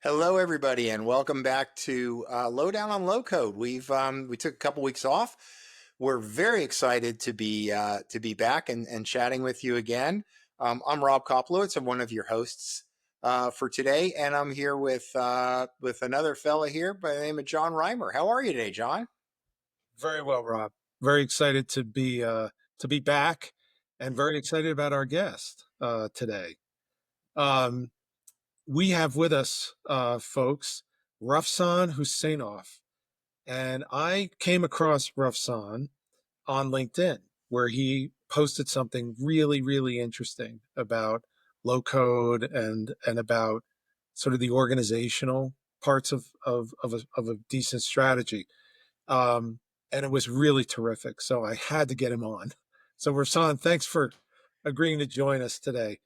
Hello, everybody, and welcome back to Lowdown on Low Code. We took a couple weeks off. We're very excited to be back and chatting with you again. I'm Rob Koplowitz. I'm one of your hosts for today, and I'm here with another fella here by the name of John Rymer. How are you today, John? Very well, Rob. Very excited to be back, and very excited about our guest today. Um, we have with us, folks, Rafsan Huseynov, and I came across Rafsan on LinkedIn, where he posted something really, really interesting about low code and about sort of the organizational parts of a decent strategy. Um, and it was really terrific. So I had to get him on. So Rafsan, thanks for agreeing to join us today.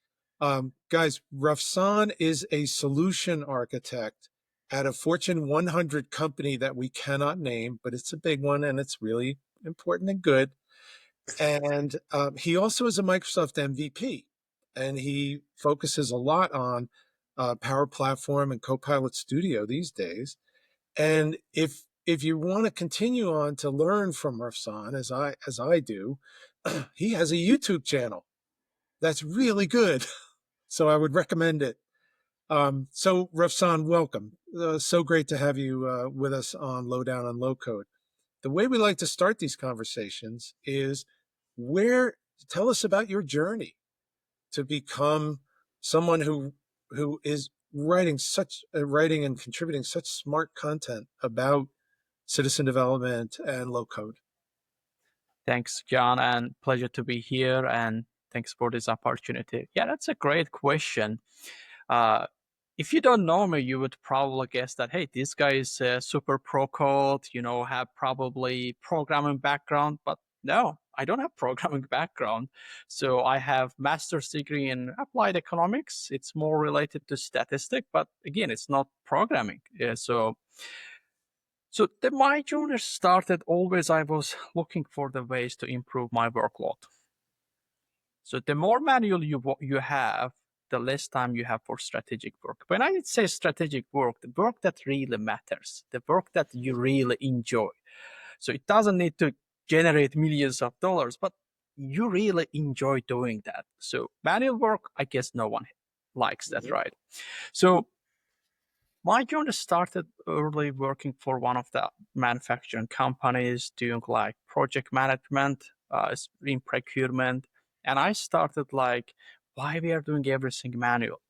Guys, Rafsan is a solution architect at a Fortune 100 company that we cannot name, but it's a big one and it's really important and good. And he also is a Microsoft MVP, and he focuses a lot on Power Platform and Copilot Studio these days. And if you want to continue on to learn from Rafsan, as I do, he has a YouTube channel that's really good. So I would recommend it. So Rafsan, welcome. So great to have you with us on Lowdown on Low Code. The way we like to start these conversations is where tell us about your journey to become someone who is writing and contributing such smart content about citizen development and low code. Thanks, John, and pleasure to be here. And thanks for this opportunity. Yeah, that's a great question. Uh, if you don't know me, you would probably guess that, hey, this guy is super pro code, have probably programming background, but no, I don't have programming background. So I have master's degree in applied economics. It's more related to statistics, but again, it's not programming. So my journey started always, I was looking for the ways to improve my workload. So the more manual you have, the less time you have for strategic work. When I say strategic work, the work that really matters, the work that you really enjoy. So it doesn't need to generate millions of dollars, but you really enjoy doing that. So manual work, I guess no one likes that, right? So my journey started early working for one of the manufacturing companies, doing like project management, in procurement. And I started like, why we are doing everything manual?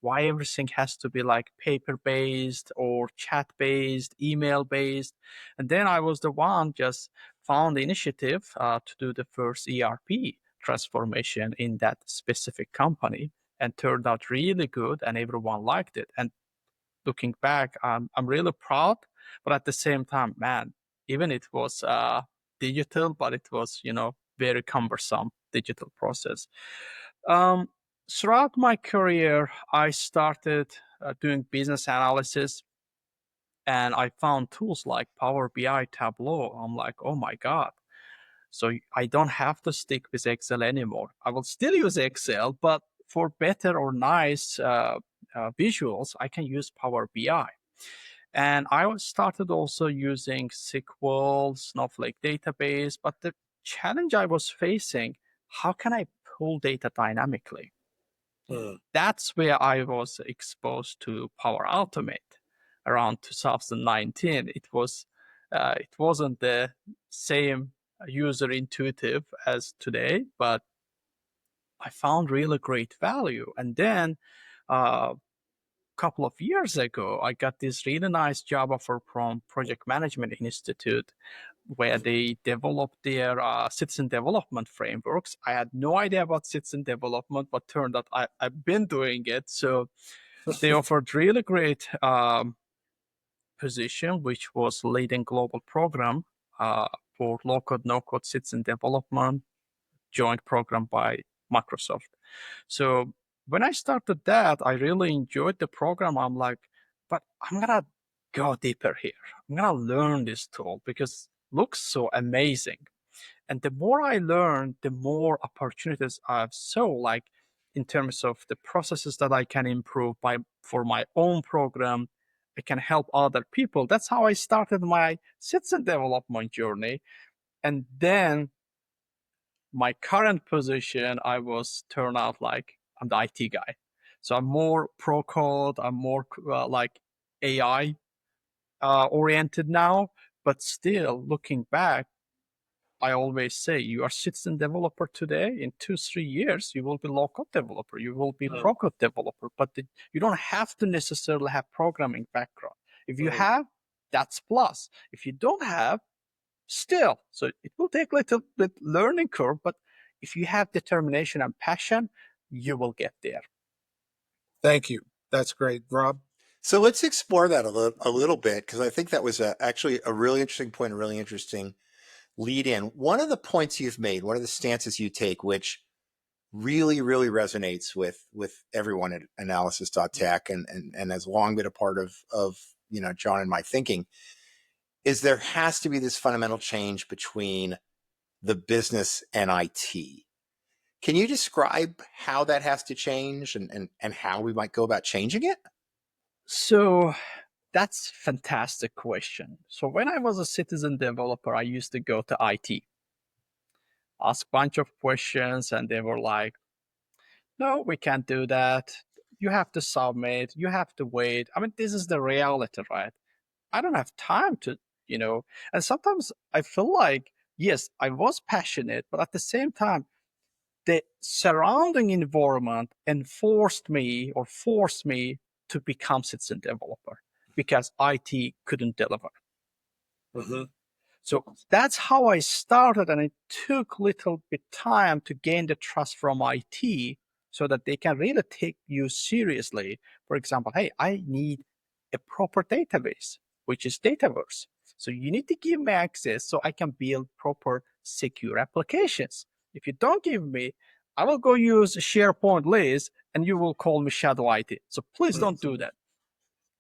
Why everything has to be like paper-based or chat-based, email-based? And then I was the one just found the initiative to do the first ERP transformation in that specific company, and turned out really good, and everyone liked it. And looking back, I'm really proud, but at the same time, man, even it was digital, but it was, very cumbersome digital process. Um, Throughout my career, I started doing business analysis, and I found tools like Power BI, Tableau. I'm like, oh my God. So I don't have to stick with Excel anymore. I will still use Excel, but for better or nice visuals, I can use Power BI. And I started also using SQL, Snowflake database. But the challenge I was facing, how can I pull data dynamically? That's where I was exposed to Power Automate around 2019. It wasn't the same user intuitive as today, but I found really great value. And then a couple of years ago, I got this really nice job offer from Project Management Institute, where they developed their citizen development frameworks. I had no idea about citizen development, but turned out I've been doing it. So they offered really great position, which was leading global program for low-code, no-code citizen development, joint program by Microsoft. So when I started that, I really enjoyed the program. I'm like, but I'm going to go deeper here. I'm going to learn this tool because it looks so amazing. And the more I learned, the more opportunities I saw. Like in terms of the processes that I can improve for my own program, I can help other people. That's how I started my citizen development journey. And then my current position, I was turned out like I'm the IT guy. So I'm more pro code, I'm more like AI oriented now, but still looking back, I always say you are citizen developer today. In 2-3 years, you will be low code developer. You will be pro code developer, but you don't have to necessarily have programming background. If you have, that's plus. If you don't have, still, so it will take a little bit learning curve, but if you have determination and passion, you will get there. Thank you. That's great, Rob. So let's explore that a little bit, because I think that was actually a really interesting point, a really interesting lead in. One of the points you've made, one of the stances you take, which really, really resonates with everyone at analysis.tech and has long been a part of John and my thinking, is there has to be this fundamental change between the business and IT. Can you describe how that has to change and how we might go about changing it? So that's a fantastic question. So when I was a citizen developer, I used to go to IT, ask a bunch of questions, and they were like, no, we can't do that. You have to submit, you have to wait. I mean, this is the reality, right? I don't have time to, and sometimes I feel like, yes, I was passionate, but at the same time, the surrounding environment forced me to become citizen developer because IT couldn't deliver. So that's how I started, and it took a little bit time to gain the trust from IT so that they can really take you seriously. For example, hey, I need a proper database, which is Dataverse. So you need to give me access so I can build proper secure applications. If you don't give me, I will go use SharePoint list and you will call me shadow IT. So please don't do that.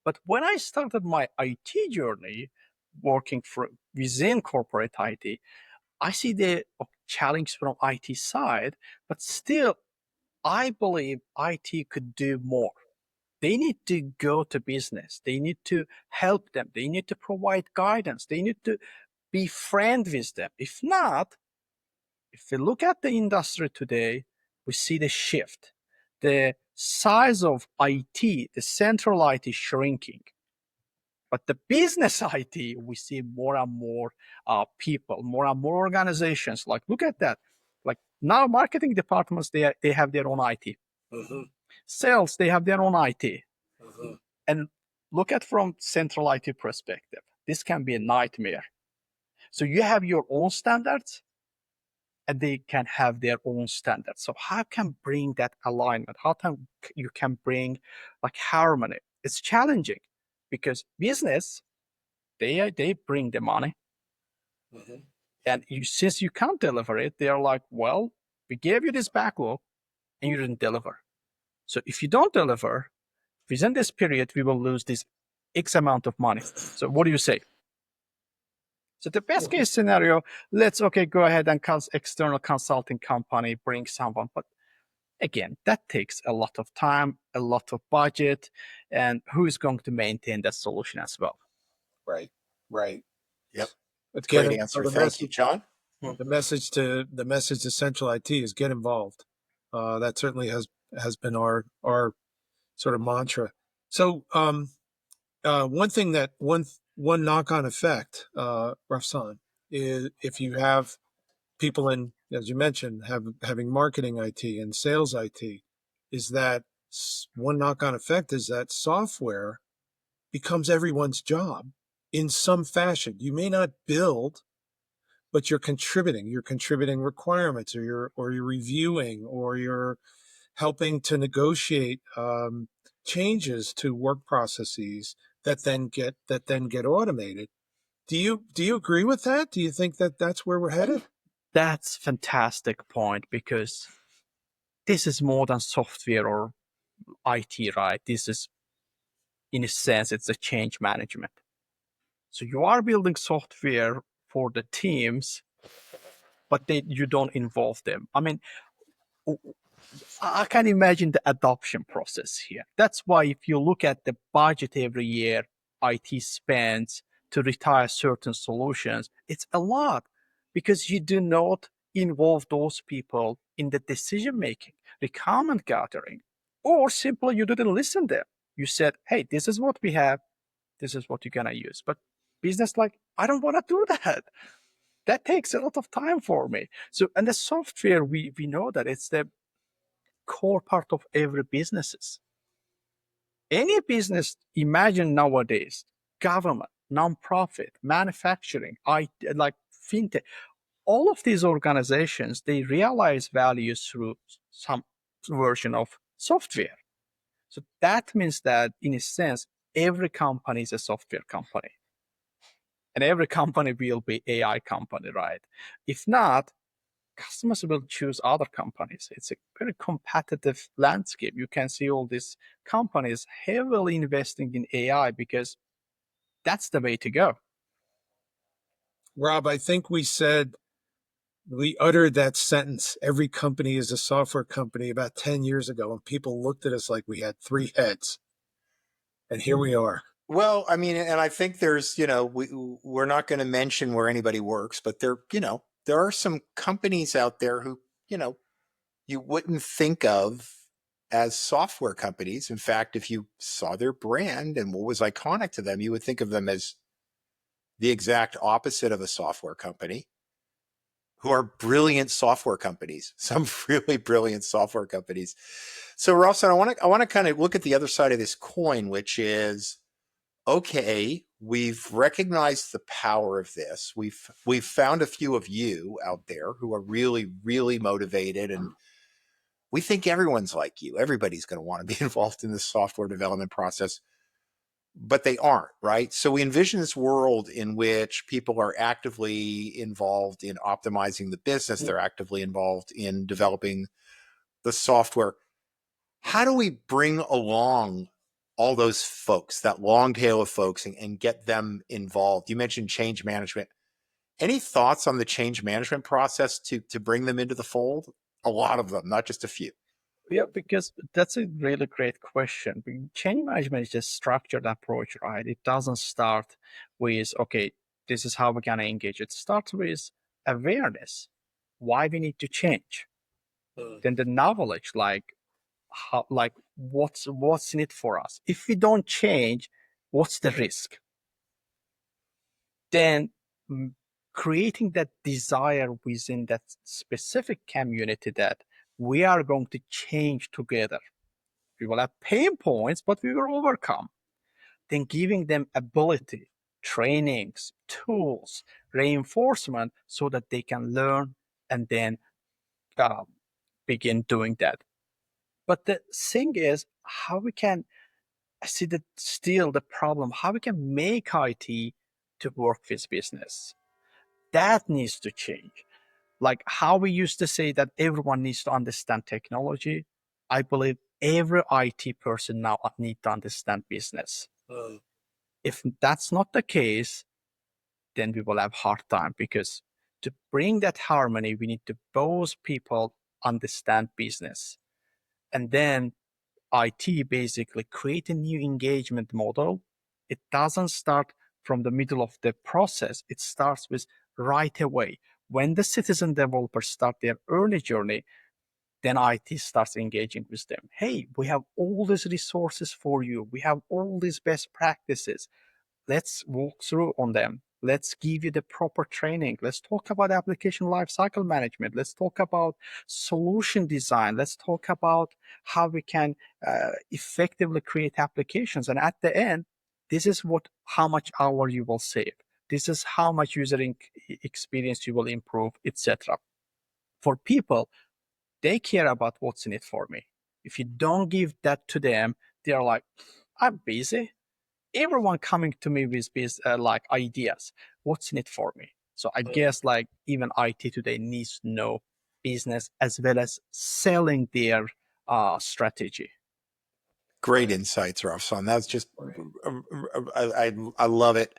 But when I started my IT journey, working within corporate IT, I see the challenge from IT side, but still, I believe IT could do more. They need to go to business. They need to help them. They need to provide guidance. They need to be friend with them. If not, if we look at the industry today, we see the shift. The size of IT, the central IT shrinking. But the business IT, we see more and more people, more and more organizations. Like, look at that. Like now, marketing departments, they have their own IT. Sales, they have their own IT. And look at from central IT perspective, this can be a nightmare. So you have your own standards, and they can have their own standards. So how can bring that alignment? How can you can bring like harmony? It's challenging because business, they bring the money. And since you can't deliver it, they're like, well, we gave you this backlog and you didn't deliver. So if you don't deliver, within this period, we will lose this X amount of money. So what do you say? So the best case scenario, let's go ahead and external consulting company bring someone. But again, that takes a lot of time, a lot of budget, and who is going to maintain that solution as well? Right. Yep. Again, Great answer. Thank you, John. The message to central IT is get involved. That certainly has been our sort of mantra. So one thing that one knock-on effect, Rafsan, is if you have people in, as you mentioned, having marketing IT and sales IT, is that one knock-on effect is that software becomes everyone's job in some fashion. You may not build, but you're contributing. You're contributing requirements, or you're reviewing, or you're helping to negotiate changes to work processes that then get automated. Do you agree with that? Do you think that that's where we're headed? That's a fantastic point, because this is more than software or IT, right? This is, in a sense, it's a change management. So you are building software for the teams, but you don't involve them. I mean, I can imagine the adoption process here. That's why if you look at the budget every year, IT spends to retire certain solutions, it's a lot because you do not involve those people in the decision making, requirement gathering, or simply you didn't listen to them. You said, hey, this is what we have, this is what you're gonna use. But business like, I don't want to do that. That takes a lot of time for me. So, and the software, we know that it's the core part of every businesses. Any business, imagine nowadays, government, nonprofit, manufacturing, like fintech, all of these organizations, they realize values through some version of software. So that means that in a sense, every company is a software company. And every company will be AI company, right? If not, customers will choose other companies. It's a very competitive landscape. You can see all these companies heavily investing in AI because that's the way to go. Rob, I think we uttered that sentence, every company is a software company, about 10 years ago, and people looked at us like we had three heads. And here we are. Well, I mean, and I think there's, we're not going to mention where anybody works, but there are some companies out there who, you wouldn't think of as software companies. In fact, if you saw their brand and what was iconic to them, you would think of them as the exact opposite of a software company, who are brilliant software companies, some really brilliant software companies. So Rafsan, I want to kind of look at the other side of this coin, which is, okay, we've recognized the power of this. We've found a few of you out there who are really, really motivated, and we think everyone's like you. Everybody's going to want to be involved in the software development process, but they aren't, right? So we envision this world in which people are actively involved in optimizing the business. They're actively involved in developing the software. How do we bring along all those folks, that long tail of folks, and get them involved? You mentioned change management. Any thoughts on the change management process to bring them into the fold? A lot of them, not just a few. Yeah, because that's a really great question. Change management is just structured approach, right? It doesn't start with, okay, this is how we're going to engage. It starts with awareness, why we need to change. Then the knowledge, like how, like what's in it for us. If we don't change, what's the risk? Then creating that desire within that specific community that we are going to change together. We will have pain points, but we will overcome. Then giving them ability, trainings, tools, reinforcement so that they can learn and then begin doing that. But the thing is, how we can see that still the problem, how we can make IT to work with business. That needs to change. Like how we used to say that everyone needs to understand technology. I believe every IT person now need to understand business. If that's not the case, then we will have hard time because to bring that harmony, we need to both people understand business. And then IT basically create a new engagement model. It doesn't start from the middle of the process. It starts with right away. When the citizen developers start their early journey, then IT starts engaging with them. Hey, we have all these resources for you. We have all these best practices. Let's walk through on them. Let's give you the proper training. Let's talk about application lifecycle management. Let's talk about solution design. Let's talk about how we can effectively create applications. And at the end, this is how much hour you will save. This is how much user experience you will improve, etc. For people, they care about what's in it for me. If you don't give that to them, they're like, I'm busy. Everyone coming to me with like ideas. What's in it for me? So I guess like even IT today needs to know business as well as selling their strategy. Great insights, Rafsan. That's just, I love it.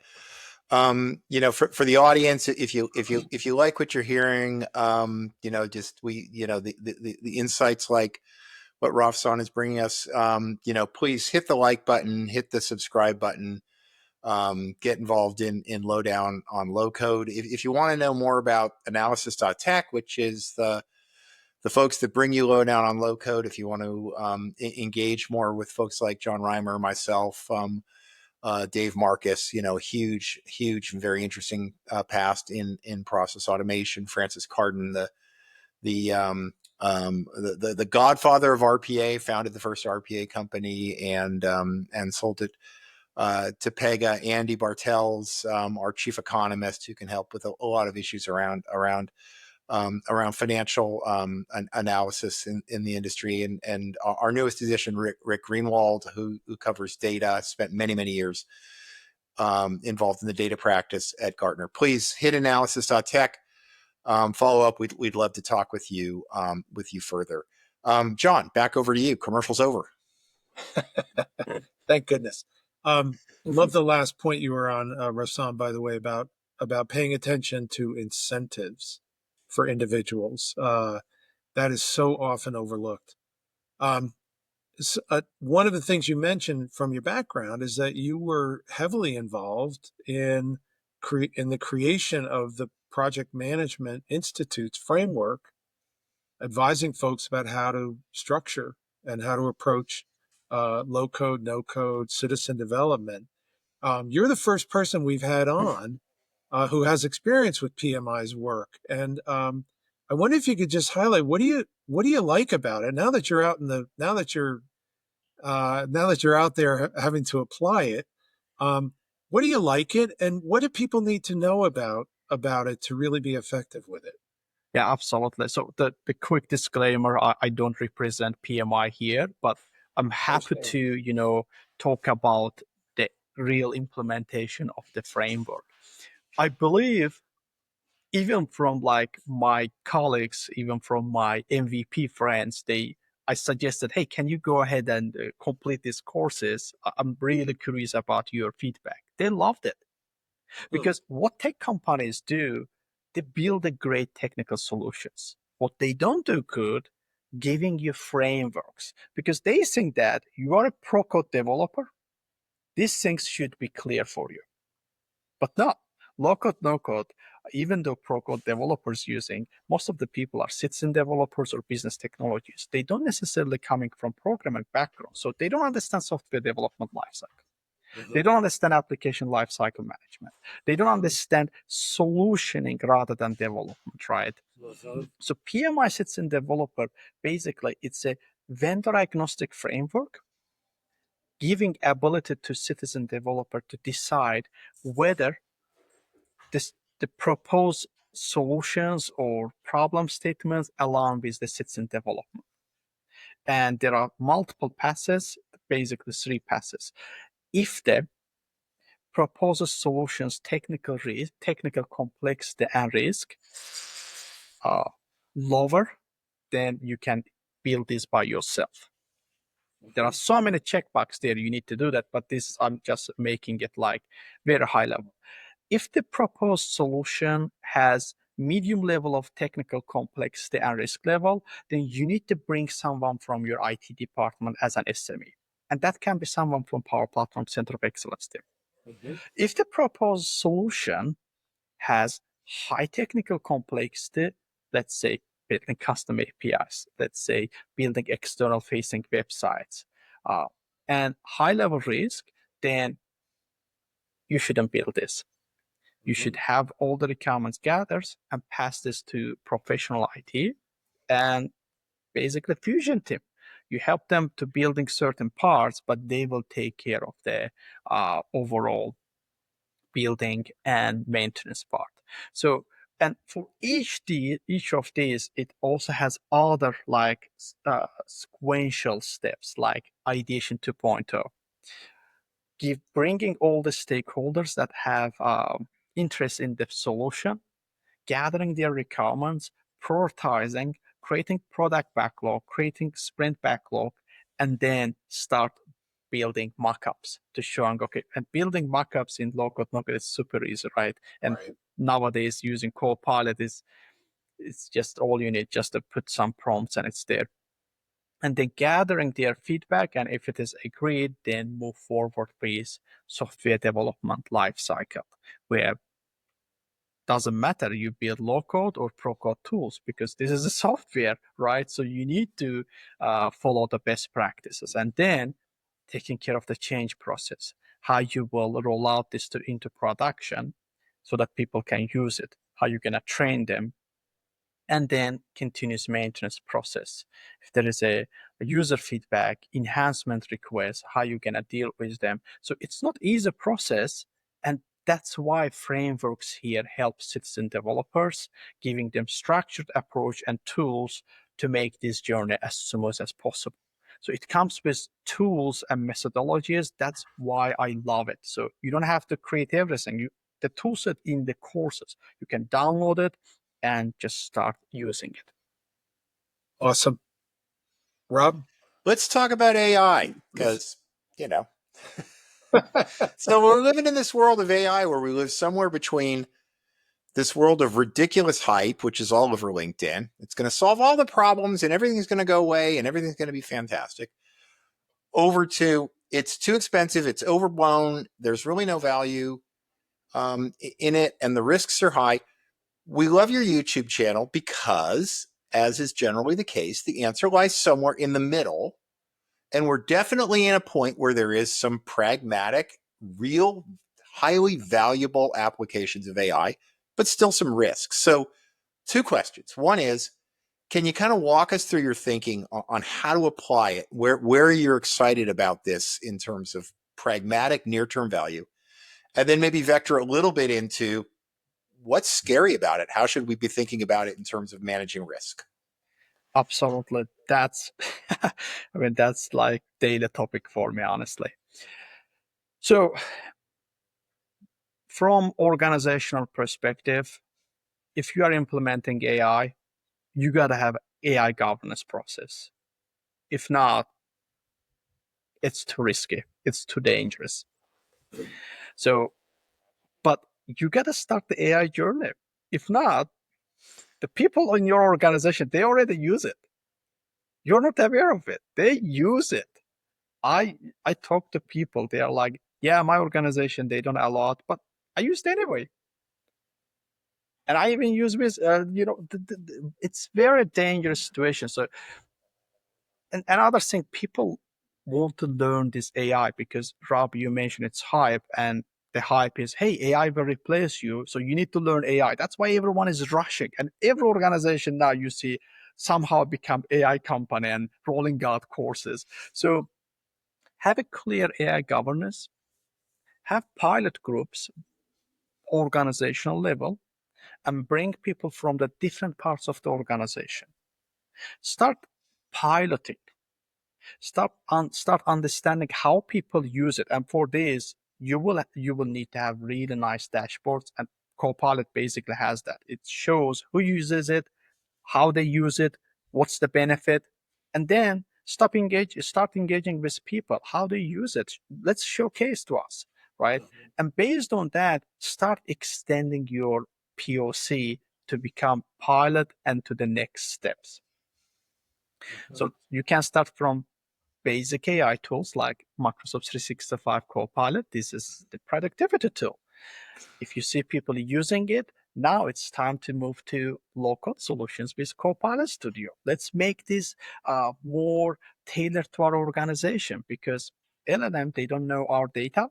For the audience, if you like what you're hearing, the insights like what Rafsan is bringing us, please hit the like button, hit the subscribe button, get involved in Lowdown on Low Code. If you want to know more about analysis.tech, which is the folks that bring you Lowdown on Low Code, if you want to engage more with folks like John Rymer, myself, Dave Marcus, huge, and very interesting past in process automation. Francis Carden, the godfather of RPA, founded the first RPA company and sold it to Pega. Andy Bartels, our chief economist, who can help with a lot of issues around financial analysis in the industry, and our newest addition, Rick Greenwald, who covers data, spent many years involved in the data practice at Gartner. Please hit analysis.tech. Follow up. We'd love to talk with you further. John, back over to you. Commercial's over. Thank goodness. Love the last point you were on, Rafsan, by the way, about paying attention to incentives for individuals. That is so often overlooked. One of the things you mentioned from your background is that you were heavily involved in the creation of the Project Management Institute's framework, advising folks about how to structure and how to approach low code, no code, citizen development. You're the first person we've had on who has experience with PMI's work, and I wonder if you could just highlight what do you like about it now that you're out now that you're out there having to apply it. What do you like it, and what do people need to know about it to really be effective with it? Yeah, absolutely. So the quick disclaimer, I don't represent PMI here, but I'm happy to, talk about the real implementation of the framework. I believe even from like my colleagues, even from my MVP friends, I suggested, hey, can you go ahead and complete these courses? I'm really curious about your feedback. They loved it. Because what tech companies do, they build a great technical solutions. What they don't do good, giving you frameworks, because they think that you are a pro code developer. These things should be clear for you. But no, low code, no code, even though pro code developers using, most of the people are citizen developers or business technologists. They don't necessarily coming from programming background. So they don't understand software development lifecycle. They don't understand application lifecycle management. They don't understand solutioning rather than development, right? So PMI citizen developer, basically, it's a vendor agnostic framework giving ability to citizen developer to decide whether the proposed solutions or problem statements align with the citizen development. And there are multiple passes, basically 3 passes. If the proposed solutions technical complexity and risk are lower, then you can build this by yourself. There are so many checkboxes there you need to do that, but I'm just making it like very high level. If the proposed solution has medium level of technical complexity and risk level, then you need to bring someone from your IT department as an SME. And that can be someone from Power Platform Center of Excellence team. If the proposed solution has high technical complexity, let's say building custom APIs, let's say building external facing websites, and high level risk, then you shouldn't build this. You should have all the requirements gathered and pass this to professional IT and basically Fusion team. You help them to building certain parts, but they will take care of the overall building and maintenance part. So, and for each of these, it also has other like sequential steps like ideation 2.0. Bringing all the stakeholders that have interest in the solution, gathering their requirements, prioritizing, creating product backlog, creating sprint backlog, and then start building mockups to showing, okay, and building mockups in low-code, no-code is super easy, right? And nowadays using Copilot it's just all you need, just to put some prompts and it's there. And then gathering their feedback, and if it is agreed, then move forward with software development lifecycle, where doesn't matter you build low code or pro code tools, because this is a software, right? So you need to follow the best practices, and then taking care of the change process, how you will roll out this into production so that people can use it, how you're going to train them, and then continuous maintenance process. If there is a user feedback, enhancement request, how you're going to deal with them. So it's not easy process, and that's why frameworks here help citizen developers, giving them structured approach and tools to make this journey as smooth as possible. So it comes with tools and methodologies. That's why I love it. So you don't have to create everything. The tool set in the courses, you can download it and just start using it. Awesome. Rob? Let's talk about AI, because, so we're living in this world of AI where we live somewhere between this world of ridiculous hype, which is all over LinkedIn. It's going to solve all the problems and everything's going to go away and everything's going to be fantastic, over to it's too expensive, it's overblown, there's really no value in it, and the risks are high. We love your YouTube channel because, as is generally the case, the answer lies somewhere in the middle. And we're definitely in a point where there is some pragmatic, real, highly valuable applications of AI, but still some risks. So 2 questions. One is, can you kind of walk us through your thinking on how to apply it, where you're excited about this in terms of pragmatic near-term value? And then maybe vector a little bit into what's scary about it. How should we be thinking about it in terms of managing risk? Absolutely. That's, that's like daily topic for me, honestly. So from organizational perspective, if you are implementing AI, you got to have AI governance process. If not, it's too risky. It's too dangerous. So, but you got to start the AI journey. If not, the people in your organization, they already use it. You're not aware of it. They use it. I talk to people. They are like, yeah, my organization, they don't allow it, but I use it anyway. And I even use this, it's very dangerous situation. So, and another thing, people want to learn this AI because, Rob, you mentioned it's hype, and the hype is, hey, AI will replace you, so you need to learn AI. That's why everyone is rushing. And every organization now you see somehow become AI company and rolling out courses. So have a clear AI governance, have pilot groups, organizational level, and bring people from the different parts of the organization. Start piloting. Start understanding how people use it. And for this, you will need to have really nice dashboards, and Copilot basically has that. It shows who uses it, how they use it, what's the benefit, and then start engaging with people, how they use it. Let's showcase to us, right? And based on that, start extending your POC to become pilot and to the next steps. So you can start from basic AI tools like Microsoft 365 Copilot. This is the productivity tool. If you see people using it, now it's time to move to low-code solutions with Copilot Studio. Let's make this more tailored to our organization, because LLM, they don't know our data.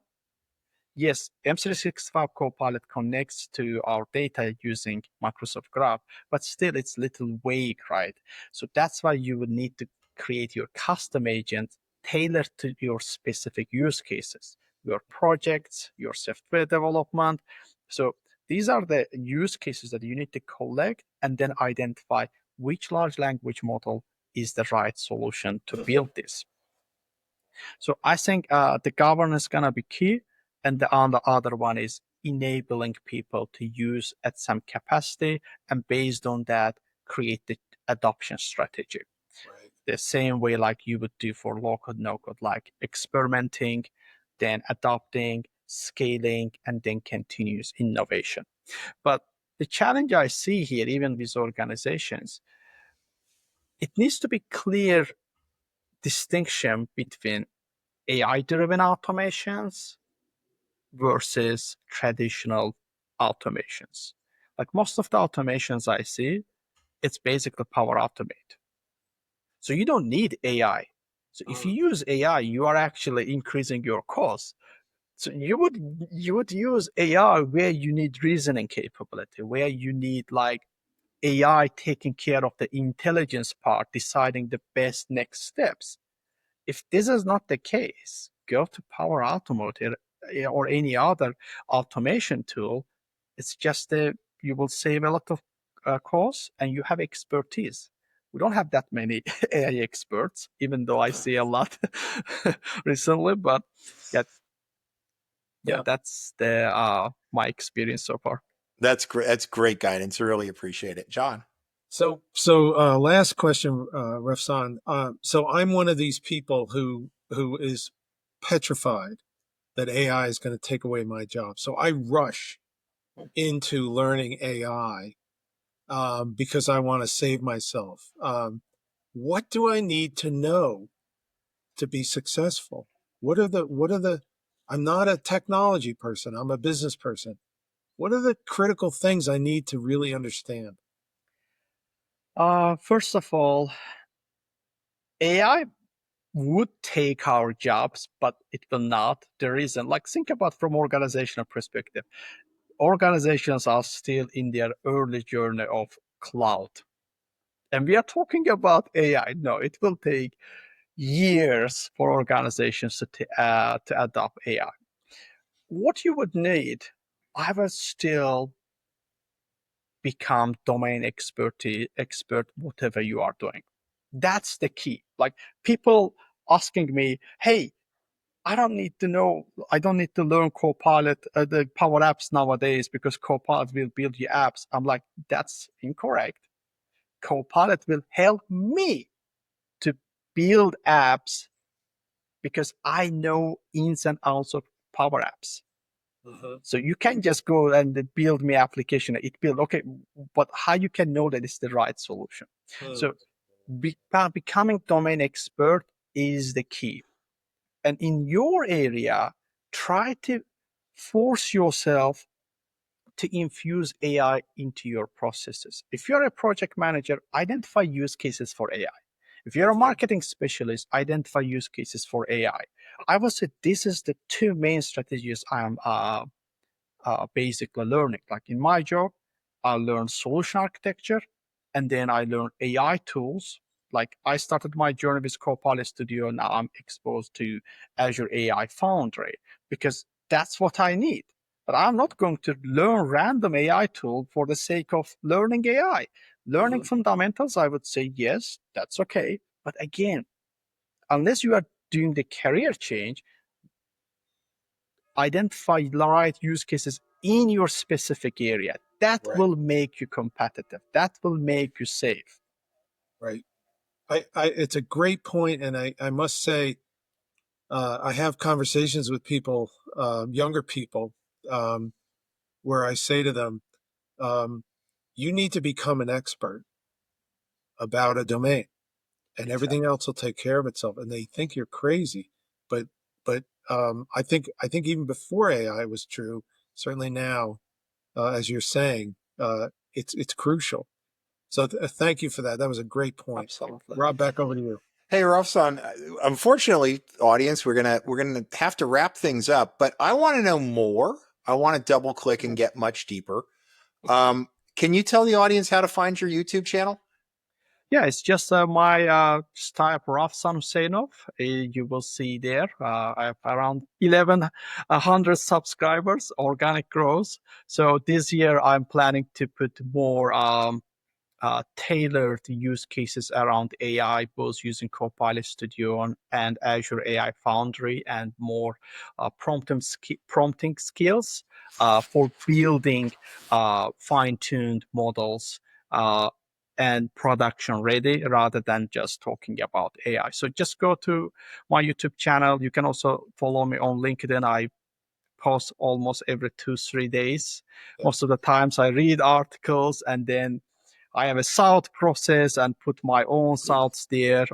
Yes, M365 Copilot connects to our data using Microsoft Graph, but still it's a little vague, right? So that's why you would need to create your custom agent tailored to your specific use cases, your projects, your software development. So these are the use cases that you need to collect and then identify which large language model is the right solution to build this. So I think the governance is going to be key. And the other one is enabling people to use at some capacity, and based on that, create the adoption strategy. Right. the same way like you would do for low code, no code, like experimenting, then adopting, scaling, and then continuous innovation. But the challenge I see here, even with organizations, it needs to be clear distinction between AI-driven automations versus traditional automations. Like most of the automations I see, it's basically Power Automate. So you don't need AI. So if you use AI, you are actually increasing your cost. So you would use AI where you need reasoning capability, where you need like AI taking care of the intelligence part, deciding the best next steps. If this is not the case, go to Power Automate or any other automation tool. It's just you will save a lot of costs and you have expertise. We don't have that many AI experts, even though I see a lot recently. But yeah, that's the my experience so far. That's great. That's great guidance. I really appreciate it, John. So last question, Rafsan. So I'm one of these people who is petrified that AI is going to take away my job. So I rush into learning AI because I want to save myself. What do I need to know to be successful? What are the, I'm not a technology person. I'm a business person. What are the critical things I need to really understand? First of all, AI would take our jobs, but it will not. The reason, like, think about from organizational perspective. Organizations are still in their early journey of cloud. And we are talking about AI. No, it will take years for organizations to adopt AI. What you would need, I would still become domain expert, whatever you are doing. That's the key. Like people asking me, hey, I don't need to learn Copilot, the Power Apps nowadays because Copilot will build your apps. I'm like, that's incorrect. Copilot will help me to build apps because I know ins and outs of Power Apps. So you can just go and build me application. It build okay, but how you can know that it's the right solution? So becoming domain expert is the key. And in your area, try to force yourself to infuse AI into your processes. If you're a project manager, identify use cases for AI. If you're a marketing specialist, identify use cases for AI. I would say this is the two main strategies I'm basically learning. Like in my job, I learn solution architecture, and then I learn AI tools. Like I started my journey with Copilot Studio, now I'm exposed to Azure AI Foundry because that's what I need. But I'm not going to learn random AI tool for the sake of learning AI. Learning fundamentals, I would say yes, that's okay. But again, unless you are doing the career change, identify the right use cases in your specific area. That will make you competitive. That will make you safe. Right. It's a great point, and I must say, I have conversations with people, younger people, where I say to them, you need to become an expert about a domain, and everything else will take care of itself. And they think you're crazy, but I think even before AI was true, certainly now, as you're saying, it's crucial. So thank you for that. That was a great point. Absolutely. Rob, back over to you. Hey, Rafsan, unfortunately, audience, we're gonna have to wrap things up, but I want to know more. I want to double click and get much deeper. Can you tell the audience how to find your YouTube channel? Yeah, it's just my just type Rafsan Huseynov. You will see there. I have around 1,100 subscribers, organic growth. So this year I'm planning to put more tailored use cases around AI, both using Copilot Studio and Azure AI Foundry, and more prompting skills for building fine-tuned models and production ready rather than just talking about AI. So just go to my YouTube channel. You can also follow me on LinkedIn. I post almost every 2-3 days. Most of the times I read articles and then I have a salt process and put my own salts there.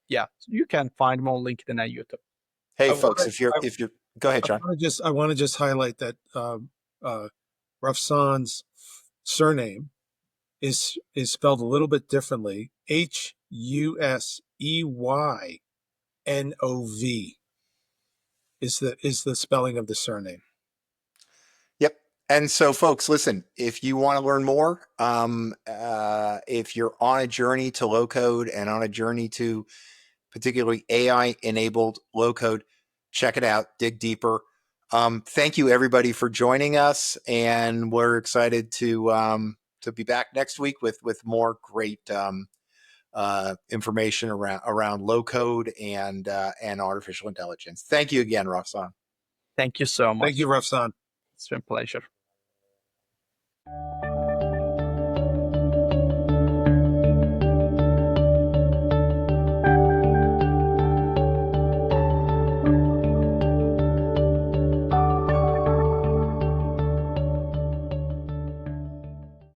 Yeah, you can find me on LinkedIn and YouTube. Hey, folks, if you're go ahead, John. I want to just highlight that Rafsan's surname is spelled a little bit differently. Huseynov is the spelling of the surname. Yep. And so, folks, listen, if you want to learn more, if you're on a journey to low code and on a journey to particularly AI-enabled low code, check it out, dig deeper. Thank you, everybody, for joining us, and we're excited to be back next week with more great information around low code and artificial intelligence. Thank you again, Rafsan. Thank you so much. Thank you, Rafsan. It's been a pleasure.